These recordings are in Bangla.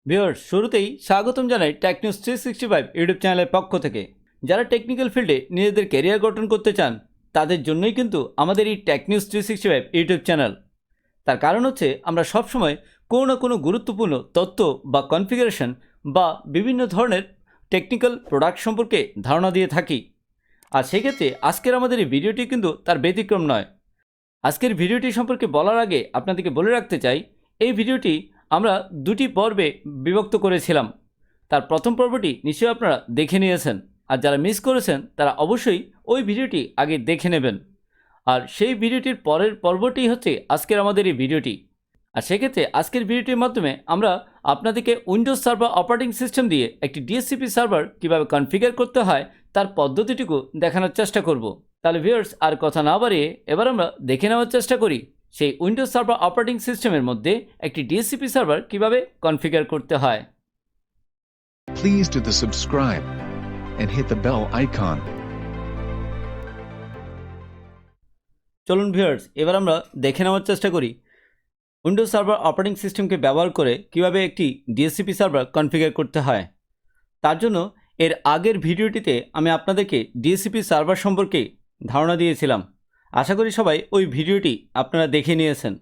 ভিউয়ার্স, শুরুতেই স্বাগতম জানাই টেক নিউজ 365 ইউটিউব চ্যানেলের পক্ষ থেকে। যারা টেকনিক্যাল ফিল্ডে নিজেদের ক্যারিয়ার গঠন করতে চান তাদের জন্যই কিন্তু আমাদের এই টেক নিউজ 365 ইউটিউব চ্যানেল। তার কারণ হচ্ছে আমরা সবসময় কোনো না কোনো গুরুত্বপূর্ণ তথ্য বা কনফিগারেশন বা বিভিন্ন ধরনের টেকনিক্যাল প্রোডাক্ট সম্পর্কে ধারণা দিয়ে থাকি। আর সেক্ষেত্রে আজকের আমাদের এই ভিডিওটি কিন্তু তার ব্যতিক্রম নয়। আজকের ভিডিওটি সম্পর্কে বলার আগে আপনাদেরকে বলে রাখতে চাই, এই ভিডিওটি আমরা দুটি পর্বে বিভক্ত করেছিলাম। তার প্রথম পর্বটি নিশ্চয়ই আপনারা দেখে নিয়েছেন, আর যারা মিস করেছেন তারা অবশ্যই ওই ভিডিওটি আগে দেখে নেবেন। আর সেই ভিডিওটির পরের পর্বটি হচ্ছে আজকের আমাদের এই ভিডিওটি। আর সেক্ষেত্রে আজকের ভিডিওটির মাধ্যমে আমরা আপনাদেরকে উইন্ডোজ সার্ভার অপারেটিং সিস্টেম দিয়ে একটি ডিএসসিপি সার্ভার কীভাবে কনফিগার করতে হয় তার পদ্ধতিটুকু দেখানোর চেষ্টা করব। তাহলে ভিউয়ার্স, আর কথা না বাড়িয়ে এবার আমরা দেখে নেওয়ার চেষ্টা করি সেই উইন্ডোজ সার্ভার অপারেটিং সিস্টেমের মধ্যে একটি ডিএসসিপি সার্ভার কীভাবে কনফিগার করতে হয়। Please do the subscribe and hit the bell icon. চলুন ভিউয়ার্স, এবার আমরা দেখে নেওয়ার চেষ্টা করি উইন্ডোজ সার্ভার অপারেটিং সিস্টেমকে ব্যবহার করে কিভাবে একটি ডিএসসিপি সার্ভার কনফিগার করতে হয়। তার জন্য এর আগের ভিডিওটিতে আমি আপনাদেরকে ডিএসসিপি সার্ভার সম্পর্কে ধারণা দিয়েছিলাম। আশা করি সবাই ওই ভিডিওটি আপনারা দেখে নিয়েছেন।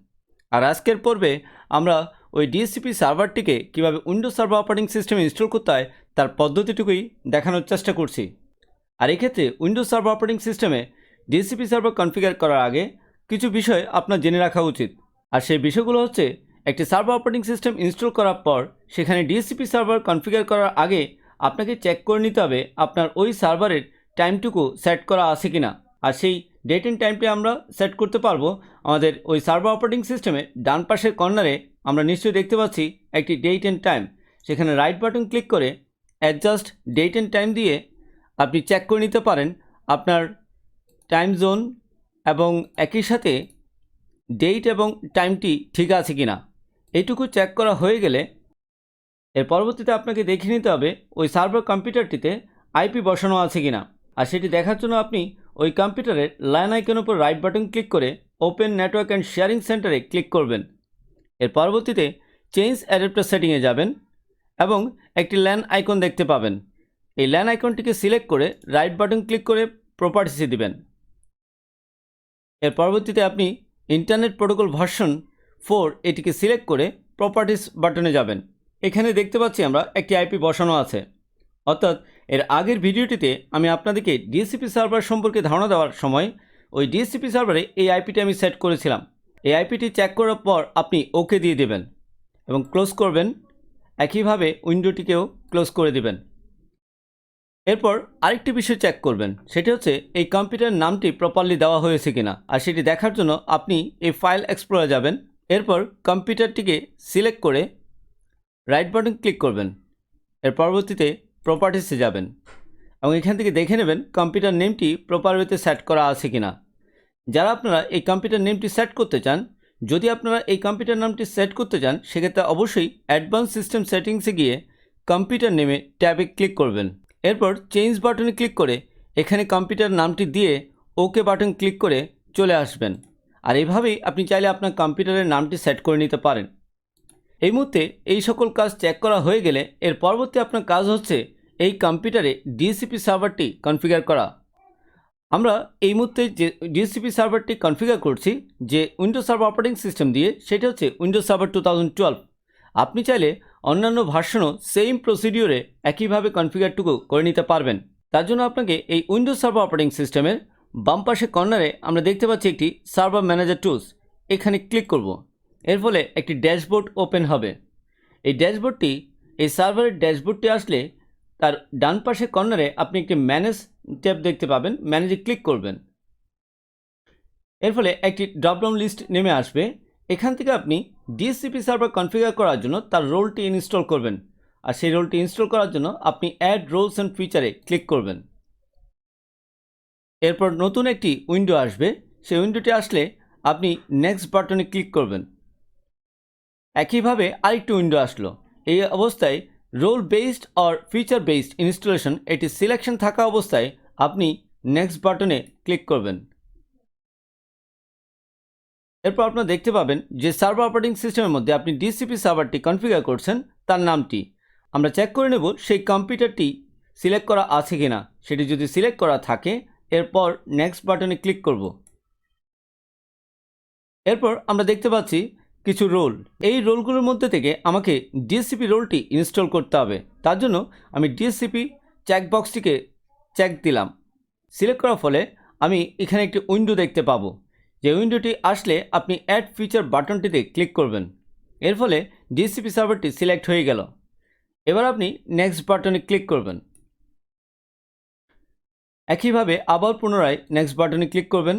আর আজকের পর্বে আমরা ওই ডিএসসিপি সার্ভারটিকে কিভাবে উইন্ডোজ সার্ভার অপারেটিং সিস্টেমে ইনস্টল করতে হয় তার পদ্ধতিটুকুই দেখানোর চেষ্টা করছি। আর এক্ষেত্রে উইন্ডোজ সার্ভার অপারেটিং সিস্টেমে ডিএসসিপি সার্ভার কনফিগার করার আগে কিছু বিষয় আপনার জেনে রাখা উচিত। আর সেই বিষয়গুলো হচ্ছে, একটি সার্ভার অপারেটিং সিস্টেম ইনস্টল করার পর সেখানে ডিএসসিপি সার্ভার কনফিগার করার আগে আপনাকে চেক করে নিতে হবে আপনার ওই সার্ভারের টাইমটুকু সেট করা আছে কিনা। আর সেই ডেট অ্যান্ড টাইমটি আমরা সেট করতে পারবো আমাদের ওই সার্ভার অপারেটিং সিস্টেমে ডান পাশের কর্নারে আমরা নিশ্চয়ই দেখতে পাচ্ছি একটি ডেট অ্যান্ড টাইম। সেখানে রাইট বাটন ক্লিক করে অ্যাডজাস্ট ডেট অ্যান্ড টাইম দিয়ে আপনি চেক করে নিতে পারেন আপনার টাইম জোন এবং একই সাথে ডেট এবং টাইমটি ঠিক আছে কিনা। এইটুকু চেক করা হয়ে গেলে এর পরবর্তীতে আপনাকে দেখে নিতে হবে ওই সার্ভার কম্পিউটারটিতে আইপি বসানো আছে কিনা। আর সেটি দেখার জন্য আপনি ওই কম্পিউটারের লাইন আইকনের উপর রাইট বাটন ক্লিক করে ওপেন নেটওয়ার্ক অ্যান্ড শেয়ারিং সেন্টারে ক্লিক করবেন। এর পরবর্তীতে চেঞ্জ অ্যাডাপ্টার সেটিংয়ে যাবেন এবং একটি ল্যান আইকন দেখতে পাবেন। এই ল্যান আইকনটিকে সিলেক্ট করে রাইট বাটন ক্লিক করে প্রপার্টিসে দিবেন। এর পরবর্তীতে আপনি ইন্টারনেট প্রোটোকল ভার্সন 4 এটিকে সিলেক্ট করে প্রপার্টিস বাটনে যাবেন। এখানে দেখতে পাচ্ছি আমরা একটি আইপি বসানো আছে। অর্থাৎ এর আগের ভিডিওটিতে আমি আপনাদেরকে ডিএসসিপি সার্ভার সম্পর্কে ধারণা দেওয়ার সময় ওই ডিএসসিপি সার্ভারে এই আইপিটি আমি সেট করেছিলাম। এই আইপিটি চেক করার পর আপনি ওকে দিয়ে দেবেন এবং ক্লোজ করবেন। একইভাবে উইন্ডোটিকেও ক্লোজ করে দেবেন। এরপর আরেকটি বিষয় চেক করবেন, সেটি হচ্ছে এই কম্পিউটার নামটি প্রপারলি দেওয়া হয়েছে কিনা। আর সেটি দেখার জন্য আপনি এই ফাইল এক্সপ্লোরে যাবেন। এরপর কম্পিউটারটিকে সিলেক্ট করে রাইট বাটন ক্লিক করবেন। এর পরবর্তীতে প্রপার্টিসে যাবেন এবং এখান থেকে দেখে নেবেন কম্পিউটার নেমটি প্রপার ওয়েতে সেট করা আছে কিনা। যারা আপনারা এই কম্পিউটার নেমটি সেট করতে চান, যদি আপনারা এই কম্পিউটার নামটি সেট করতে চান সেক্ষেত্রে অবশ্যই অ্যাডভান্স সিস্টেম সেটিংসে গিয়ে কম্পিউটার নেমে ট্যাবে ক্লিক করবেন। এরপর চেঞ্জ বাটনে ক্লিক করে এখানে কম্পিউটার নামটি দিয়ে ওকে বাটন ক্লিক করে চলে আসবেন। আর এইভাবেই আপনি চাইলে আপনার কম্পিউটারের নামটি সেট করে নিতে পারেন। এই মুহূর্তে এই সকল কাজ চেক করা হয়ে গেলে এর পরবর্তী আপনার কাজ হচ্ছে এই কম্পিউটারে ডিএসসিপি সার্ভারটি কনফিগার করা। আমরা এই মুহূর্তে যে ডিএসসিপি সার্ভারটি কনফিগার করছি যে উইন্ডোজ সার্ভার অপারেটিং সিস্টেম দিয়ে, সেটা হচ্ছে উইন্ডোজ সার্ভার 2012। আপনি চাইলে অন্যান্য ভার্সনও সেম প্রসিডিওরে একইভাবে কনফিগারটুকু করে নিতে পারবেন। তার জন্য আপনাকে এই উইন্ডোজ সার্ভার অপারেটিং সিস্টেমের বাম পাশে কর্নারে আমরা দেখতে পাচ্ছি একটি সার্ভার ম্যানেজার টুলস। এখানে ক্লিক করব। এর ফলে একটি ড্যাশবোর্ড ওপেন হবে। এই ড্যাশবোর্ডটি, এই সার্ভারের ড্যাশবোর্ডটি আসলে তার ডান পাশে কর্নারে আপনি একটি ম্যানেজ ট্যাব দেখতে পাবেন। ম্যানেজে ক্লিক করবেন। এর ফলে একটি ড্রপডাউন লিস্ট নেমে আসবে। এখান থেকে আপনি ডিএসসিপি সার্ভার কনফিগার করার জন্য তার রোলটি ইনস্টল করবেন। আর সেই রোলটি ইনস্টল করার জন্য আপনি অ্যাড রোলস অ্যান্ড ফিচারে ক্লিক করবেন। এরপর নতুন একটি উইন্ডো আসবে। সেই উইন্ডোটি আসলে আপনি নেক্সট বাটনে ক্লিক করবেন। একইভাবে আরেকটি উইন্ডো আসলো। এই অবস্থায় role based or feature based installation এটি সিলেকশন থাকা অবস্থায় আপনি নেক্সট বাটনে ক্লিক করবেন। এরপর আপনারা দেখতে পাবেন যে সার্ভার অপারেটিং সিস্টেমের মধ্যে আপনি ডিএসসিপি সার্ভারটি কনফিগার করছেন তার নামটি। আমরা চেক করে নেব সেই কম্পিউটারটি সিলেক্ট করা আছে কিনা। সেটি যদি সিলেক্ট করা থাকে এরপর নেক্সট বাটনে ক্লিক করব। এরপর আমরা দেখতে পাচ্ছি কিছু রোল। এই রোলগুলোর মধ্যে থেকে আমাকে ডিএসসিপি রোলটি ইনস্টল করতে হবে। তার জন্য আমি ডিএসসিপি চেকবক্সটিকে চেক দিলাম। সিলেক্ট করার ফলে আমি এখানে একটি উইন্ডো দেখতে পাবো। যে উইন্ডোটি আসলে আপনি অ্যাড ফিচার বাটনটিতে ক্লিক করবেন। এর ফলে ডিএসসিপি সার্ভারটি সিলেক্ট হয়ে গেল। এবার আপনি নেক্সট বাটনে ক্লিক করবেন। একইভাবে আবার পুনরায় নেক্সট বাটনে ক্লিক করবেন।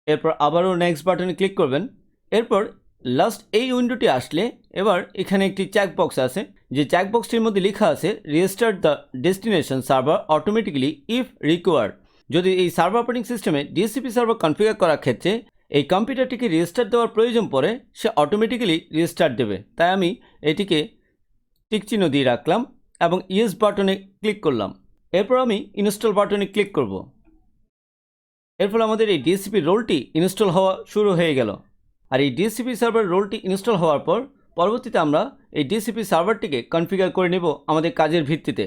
এরপর আবারও নেক্সট বাটনে ক্লিক করবেন। এরপর লাস্ট এই উইন্ডোটি আসলে এবার এখানে একটি চেকবক্স আছে, যে চেকবক্সটির মধ্যে লেখা আছে restart the destination server automatically if required. যদি এই সার্ভার অপারেটিং সিস্টেমে ডিএসসিপি সার্ভার কনফিগার করার ক্ষেত্রে এই কম্পিউটারটিকে রিস্টার্ট দেওয়ার প্রয়োজন পড়ে, সে অটোমেটিক্যালি রিস্টার্ট দেবে। তাই আমি এটিকে টিকচিহ্ন দিয়ে রাখলাম এবং ইয়েস বাটনে ক্লিক করলাম। এরপর আমি ইনস্টল বাটনে ক্লিক করব। এর ফলে আমাদের এই ডিএসসিপি রোলটি ইনস্টল হওয়া শুরু হয়ে গেল। আর এই ডিএসসিপি সার্ভার রোলটি ইনস্টল হওয়ার পর পরবর্তীতে আমরা এই ডিএসসিপি সার্ভারটিকে কনফিগার করে নেব আমাদের কাজের ভিত্তিতে।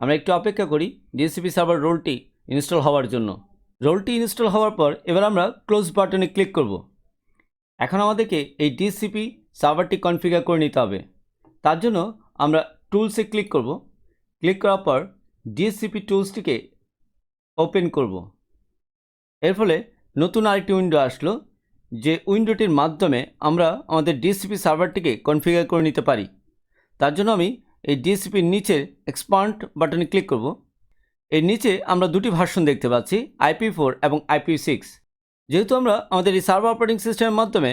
আমরা একটু অপেক্ষা করি ডিএসসিপি সার্ভার রোলটি ইনস্টল হওয়ার জন্য। রোলটি ইনস্টল হওয়ার পর এবার আমরা ক্লোজ বাটনে ক্লিক করব। এখন আমাদেরকে এই ডিএসসিপি সার্ভারটি কনফিগার করে নিতে হবে। তার জন্য আমরা টুলসে ক্লিক করব। ক্লিক করার পর ডিএসসিপি টুলসটিকে ওপেন করব। এর ফলে নতুন আরেকটি উইন্ডো আসলো, যে উইন্ডোটির মাধ্যমে আমরা আমাদের ডিএসসিপি সার্ভারটিকে কনফিগার করে নিতে পারি। তার জন্য আমি এই ডিএসসিপির নিচের এক্সপান্ড বাটনে ক্লিক করব। এর নিচে আমরা দুটি ভার্সন দেখতে পাচ্ছি, IP4 এবং IP6। যেহেতু আমরা আমাদের এই সার্ভার অপারেটিং সিস্টেমের মাধ্যমে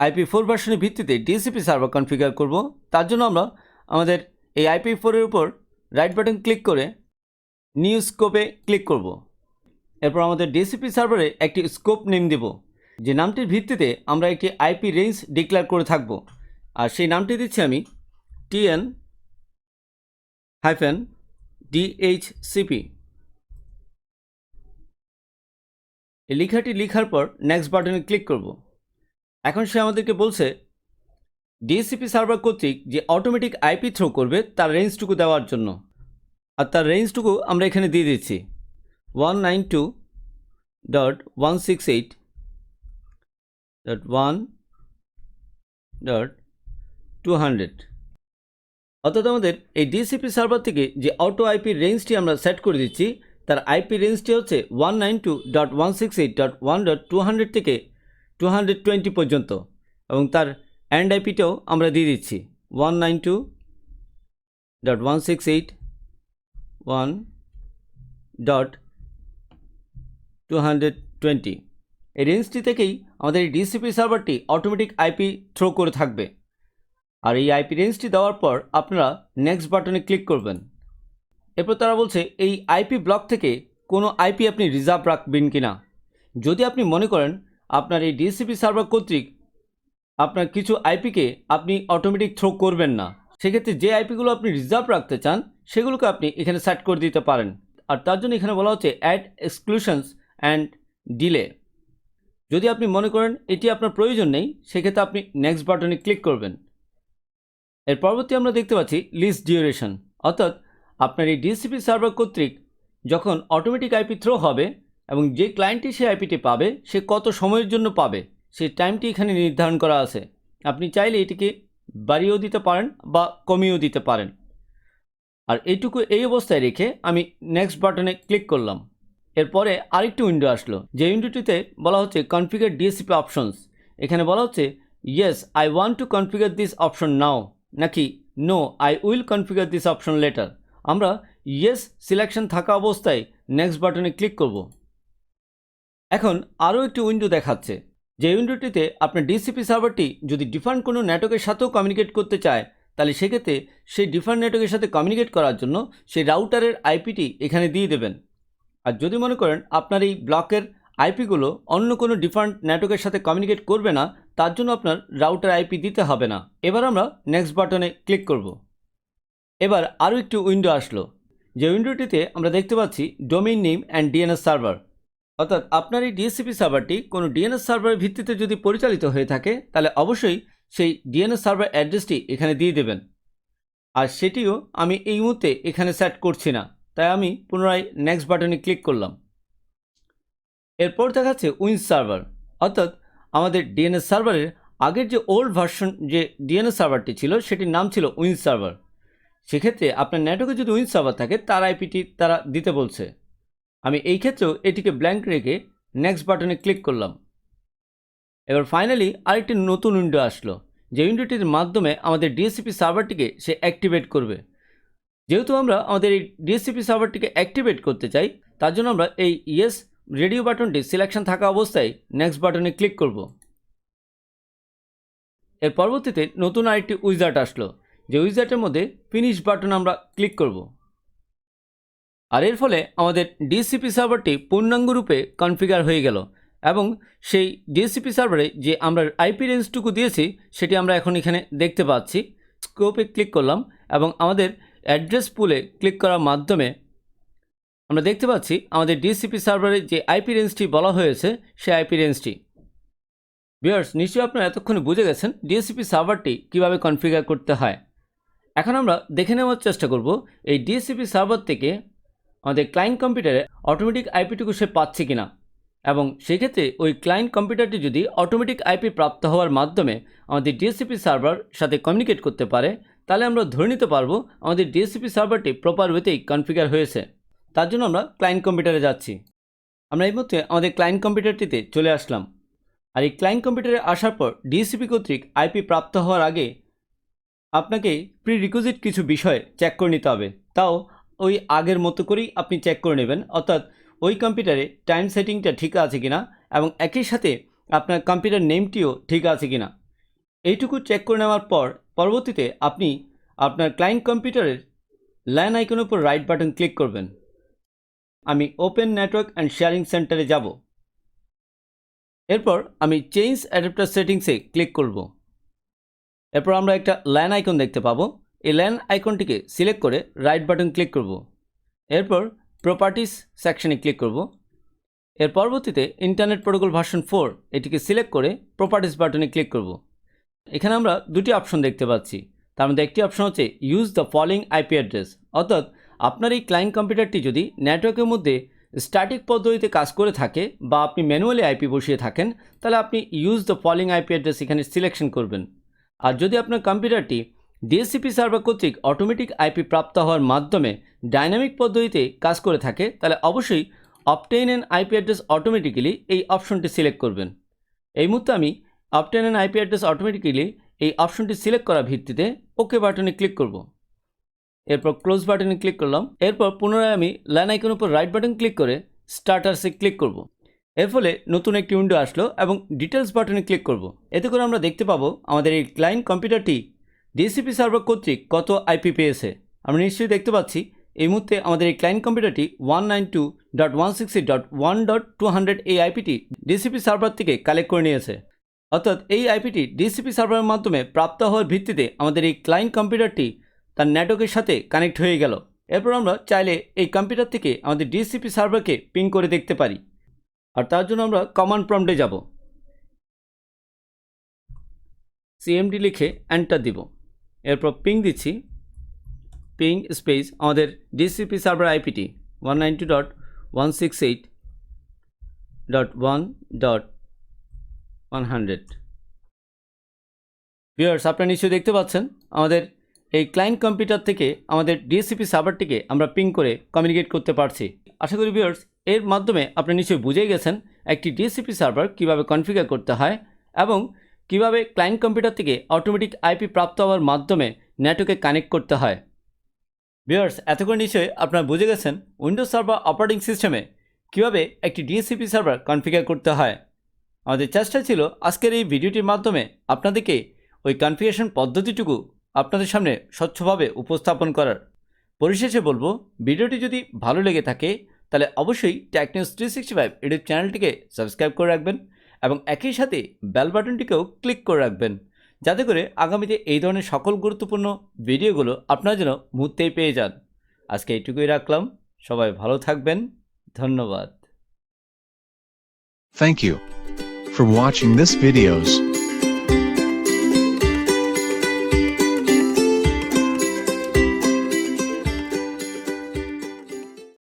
IP4 ভার্সনের ভিত্তিতে ডিএসসিপি সার্ভার কনফিগার করব, তার জন্য আমরা আমাদের এই IP4 এর উপর রাইট বাটন ক্লিক করে নিউ স্কোপে ক্লিক করব। এরপর আমাদের ডিএসসিপি সার্ভারে একটি স্কোপ নেম দেব, যে নামটির ভিত্তিতে আমরা একটি আইপি রেঞ্জ ডিক্লেয়ার করে থাকব। আর সেই নামটি দিচ্ছি আমি TN-DHCP। এই লেখাটি লেখার পর নেক্সট বাটনে ক্লিক করব। এখন সে আমাদেরকে বলছে ডিএসসিপি সার্ভার কর্তৃক যে অটোমেটিক আইপি থ্রো করবে তার রেঞ্জটুকু দেওয়ার জন্য। আর তার রেঞ্জটুকু আমরা এখানে দিয়ে দিচ্ছি 192.168.1.200। অর্থাৎ আমাদের এই ডিএসসিপি সার্ভার থেকে যে অটো আইপি রেঞ্জটি আমরা সেট করে দিচ্ছি তার আইপি রেঞ্জটি হচ্ছে 192.168.1.200 থেকে 220 পর্যন্ত, এবং তার এন্ড আইপিটাও আমরা দিয়ে দিচ্ছি 192.168.1.220। এই রেঞ্জটি থেকেই আমাদের এই ডিএসসিপি সার্ভারটি অটোমেটিক আইপি থ্রো করে থাকবে। আর এই আইপি রেঞ্জটি দেওয়ার পর আপনারা নেক্সট বাটনে ক্লিক করবেন। এরপর তারা বলছে এই আইপি ব্লক থেকে কোনো আইপি আপনি রিজার্ভ রাখবেন কিনা। যদি আপনি মনে করেন আপনার এই ডিএসসিপি সার্ভার কর্তৃক আপনার কিছু আইপিকে আপনি অটোমেটিক থ্রো করবেন না, সেক্ষেত্রে যে আইপিগুলো আপনি রিজার্ভ রাখতে চান সেগুলোকে আপনি এখানে সেট করে দিতে পারেন। আর তার জন্য এখানে বলা হচ্ছে অ্যাড এক্সক্লুশনস অ্যান্ড ডিলে। যদি আপনি মনে করেন এটি আপনার প্রয়োজন নেই, সেক্ষেত্রে আপনি নেক্সট বাটনে ক্লিক করবেন। এর পরবর্তী আমরা দেখতে পাচ্ছি লিস্ট ডিউরেশন, অর্থাৎ আপনার এই ডিএসসিপি সার্ভার কর্তৃক যখন অটোমেটিক আইপি থ্রো হবে এবং যে ক্লায়েন্টটি সেই আইপিটি পাবে সে কত সময়ের জন্য পাবে সেই টাইমটি এখানে নির্ধারণ করা আছে। আপনি চাইলে এটিকে বাড়িয়েও দিতে পারেন বা কমিয়েও দিতে পারেন। আর এইটুকু এই অবস্থায় রেখে আমি নেক্সট বাটনে ক্লিক করলাম। এরপরে আরেকটি উইন্ডো আসলো, যে উইন্ডোটিতে বলা হচ্ছে কনফিগার ডিএসসিপি অপশনস। এখানে বলা হচ্ছে yes I want to configure this option now, নাকি no I will configure this option later. আমরা ইয়েস সিলেকশন থাকা অবস্থায় নেক্সট বাটনে ক্লিক করব। এখন আরও একটি উইন্ডো দেখাচ্ছে, যে উইন্ডোটিতে আপনার ডিএসসিপি সার্ভারটি যদি ডিফারেন্ট কোনো নেটওয়ার্কের সাথেও কমিউনিকেট করতে চায়, তাহলে সেক্ষেত্রে সেই ডিফারেন্ট নেটওয়ার্কের সাথে কমিউনিকেট করার জন্য সেই রাউটারের আইপিটি এখানে দিয়ে দেবেন। আর যদি মনে করেন আপনার এই ব্লকের আইপিগুলো অন্য কোনো ডিফারেন্ট নেটওয়ার্কের সাথে কমিউনিকেট করবে না, তার জন্য আপনার রাউটার আইপি দিতে হবে না। এবার আমরা নেক্সট বাটনে ক্লিক করব। এবার আরও একটি উইন্ডো আসলো, যে উইন্ডোটিতে আমরা দেখতে পাচ্ছি domain name and DNS server. অর্থাৎ আপনার এই ডিএসসিপি সার্ভারটি কোনো ডিএনএস সার্ভারের ভিত্তিতে যদি পরিচালিত হয়ে থাকে তাহলে অবশ্যই সেই ডিএনএস সার্ভার অ্যাড্রেসটি এখানে দিয়ে দেবেন। আর সেটিও আমি এই মুহূর্তে এখানে সেট করছি না, তাই আমি পুনরায় নেক্সট বাটনে ক্লিক করলাম। এরপর দেখাচ্ছে উইন্স সার্ভার, অর্থাৎ আমাদের ডিএনএস সার্ভারের আগের যে ওল্ড ভার্সন যে ডিএনএস সার্ভারটি ছিল সেটির নাম ছিল উইন্স সার্ভার। সেক্ষেত্রে আপনার নেটওয়ার্কে যদি উইন্স সার্ভার থাকে তার আইপিটি তারা দিতে বলছে। আমি এই ক্ষেত্রেও এটিকে ব্ল্যাঙ্ক রেখে নেক্সট বাটনে ক্লিক করলাম। এবার ফাইনালি আরেকটি নতুন উইন্ডো আসলো, যে উইন্ডোটির মাধ্যমে আমাদের ডিএসসিপি সার্ভারটিকে সে অ্যাক্টিভেট করবে। যেহেতু আমরা আমাদের এই ডিএসসিপি সার্ভারটিকে অ্যাক্টিভেট করতে চাই, তার জন্য আমরা এই ইয়েস রেডিও বাটনটি সিলেকশন থাকা অবস্থায় নেক্সট বাটনে ক্লিক করব। এর পরবর্তীতে নতুন আরেকটি উইজার্ট আসলো, যে উইজার্টের মধ্যে ফিনিশ বাটন আমরা ক্লিক করব। আর এর ফলে আমাদের ডিএসসিপি সার্ভারটি পূর্ণাঙ্গরূপে কনফিগার হয়ে গেল এবং সেই ডিএসসিপি সার্ভারে যে আমরা আইপি রেঞ্জটুকু দিয়েছি সেটি আমরা এখন এখানে দেখতে পাচ্ছি। স্কোপে ক্লিক করলাম এবং আমাদের অ্যাড্রেস পুলে ক্লিক করার মাধ্যমে আমরা দেখতে পাচ্ছি আমাদের ডিএসসিপি সার্ভারে যে আইপি রেঞ্জটি বলা হয়েছে সেই আইপি রেঞ্জটি। ভিউয়ার্স, নিশ্চয়ই আপনারা এতক্ষণে বুঝে গেছেন ডিএসসিপি সার্ভারটি কিভাবে কনফিগার করতে হয়। এখন আমরা দেখে নেওয়ার চেষ্টা করব এই ডিএসসিপি সার্ভার থেকে আমাদের ক্লায়েন্ট কম্পিউটারে অটোমেটিক আইপিটুকু সে পাচ্ছে কিনা, এবং সেক্ষেত্রে ওই ক্লায়েন্ট কম্পিউটারটি যদি অটোমেটিক আইপি প্রাপ্ত হওয়ার মাধ্যমে আমাদের ডিএসসিপি সার্ভার সাথে কমিউনিকেট করতে পারে, তাহলে আমরা ধরে নিতে পারবো আমাদের ডিএসসিপি সার্ভারটি প্রপার ওয়েতেই কনফিগার হয়েছে। তার জন্য আমরা ক্লায়েন্ট কম্পিউটারে যাচ্ছি। আমরা এই মুহূর্তে আমাদের ক্লায়েন্ট কম্পিউটারটিতে চলে আসলাম। আর এই ক্লায়েন্ট কম্পিউটারে আসার পর ডিএসসিপি কর্তৃক আইপি প্রাপ্ত হওয়ার আগে আপনাকে প্রি রিকুইজিট কিছু বিষয় চেক করে নিতে হবে। তাও ওই আগের মতো করেই আপনি চেক করে নেবেন, অর্থাৎ ওই কম্পিউটারে টাইম সেটিংটা ঠিক আছে কিনা এবং একই সাথে আপনার কম্পিউটার নেমটিও ঠিক আছে কিনা, এইটুকু চেক করে নেওয়ার পর পরবর্তীতে আপনি আপনার ক্লায়েন্ট কম্পিউটারের ল্যান আইকনের উপর রাইট বাটন ক্লিক করবেন। আমি ওপেন নেটওয়ার্ক অ্যান্ড শেয়ারিং সেন্টারে যাব। এরপর আমি চেঞ্জ অ্যাডাপ্টার সেটিংসে ক্লিক করব। এরপর আমরা একটা ল্যান আইকন দেখতে পাবো। এই ল্যান আইকনটিকে সিলেক্ট করে রাইট বাটন ক্লিক করব। এরপর প্রপার্টিস সেকশনে ক্লিক করব। এর পরবর্তীতে ইন্টারনেট প্রোটোকল ভার্সন 4 এটিকে সিলেক্ট করে প্রপার্টিস বাটনে ক্লিক করব। এখানে আমরা দুটি অপশন দেখতে পাচ্ছি। তার মধ্যে একটি অপশন হচ্ছে use the following IP address, অর্থাৎ আপনার এই ক্লায়েন্ট কম্পিউটারটি যদি নেটওয়ার্কের মধ্যে স্ট্যাটিক পদ্ধতিতে কাজ করে থাকে বা আপনি ম্যানুয়ালি আইপি বসিয়ে থাকেন, তাহলে আপনি use the following IP address এখানে সিলেকশন করবেন। আর যদি আপনার কম্পিউটারটি ডিএসসিপি সার্ভার কর্তৃক অটোমেটিক আইপি প্রাপ্ত হওয়ার মাধ্যমে ডাইনামিক পদ্ধতিতে কাজ করে থাকে, তাহলে অবশ্যই obtain an IP address automatically এই অপশনটি সিলেক্ট করবেন। এই মুহূর্তে আমি obtain an IP address automatically এই অপশনটি সিলেক্ট করার ভিত্তিতে ওকে বাটনে ক্লিক করব। এরপর ক্লোজ বাটনে ক্লিক করলাম। এরপর পুনরায় আমি ল্যান আইকনের উপর রাইট বাটন ক্লিক করে স্টার্টার্সে ক্লিক করব। এর ফলে নতুন একটি উইন্ডো আসলো এবং ডিটেলস বাটনে ক্লিক করব। এতে করে আমরা দেখতে পাবো আমাদের এই ক্লায়েন্ট কম্পিউটারটি ডিএসসিপি সার্ভার কর্তৃক কত আইপি পেয়েছে। আমরা নিশ্চয়ই দেখতে পাচ্ছি এই মুহূর্তে আমাদের এই ক্লায়েন্ট কম্পিউটারটি 192.168.1.200 এই আইপিটি ডিএসসিপি সার্ভার থেকে কালেক্ট করে নিয়েছে। অর্থাৎ এই আইপিটি ডিএসসিপি সার্ভারের মাধ্যমে প্রাপ্ত হওয়ার ভিত্তিতে আমাদের এই ক্লায়েন্ট কম্পিউটারটি তার নেটওয়ার্কের সাথে কানেক্ট হয়ে গেল। এরপর আমরা চাইলে এই কম্পিউটার থেকে আমাদের ডিএসসিপি সার্ভারকে পিং করে দেখতে পারি। আর তার জন্য আমরা কমান্ড প্রম্পটে যাব, সিএমডি লিখে এন্টার দিব। এরপর পিং দিচ্ছি, পিং স্পেস আমাদের ডিএসসিপি সার্ভার আইপিটি 192.168.1.100। ভিউয়ার্স, আপনারা নিশ্চয়ই দেখতে পাচ্ছেন আমাদের এই ক্লায়েন্ট কম্পিউটার থেকে আমাদের ডিএসসিপি সার্ভারটিকে আমরা পিং করে কমিউনিকেট করতে পারছি। আশা করি ভিউয়ার্স এর মাধ্যমে আপনারা নিশ্চয়ই বুঝেই গেছেন একটি ডিএসসিপি সার্ভার কীভাবে কনফিগার করতে হয় এবং কিভাবে ক্লায়েন্ট কম্পিউটার থেকে অটোমেটিক আইপি প্রাপ্ত হওয়ার মাধ্যমে নেটওয়ার্কে কানেক্ট করতে হয়। ভিউয়ার্স, এতক্ষণ নিশ্চয়ই আপনারা বুঝে গেছেন উইন্ডোজ সার্ভার অপারেটিং সিস্টেমে কীভাবে একটি ডিএসসিপি সার্ভার কনফিগার করতে হয়। আমাদের চেষ্টা ছিল আজকের এই ভিডিওটির মাধ্যমে আপনাদেরকে ওই কনফিগারেশন পদ্ধতিটুকু আপনাদের সামনে স্বচ্ছভাবে উপস্থাপন করার। পরিশেষে বলবো, ভিডিওটি যদি ভালো লেগে থাকে তাহলে অবশ্যই টেকনিউজ 365 ইউটিউব চ্যানেলটিকে সাবস্ক্রাইব করে রাখবেন এবং একই সাথে বেল বাটনটিকেও ক্লিক করে রাখবেন, যাতে করে আগামীতে এই ধরনের সকল গুরুত্বপূর্ণ ভিডিওগুলো আপনারা যেন মুহূর্তেই পেয়ে যান। আজকে এইটুকুই রাখলাম। সবাই ভালো থাকবেন। ধন্যবাদ। Thank you for watching this videos.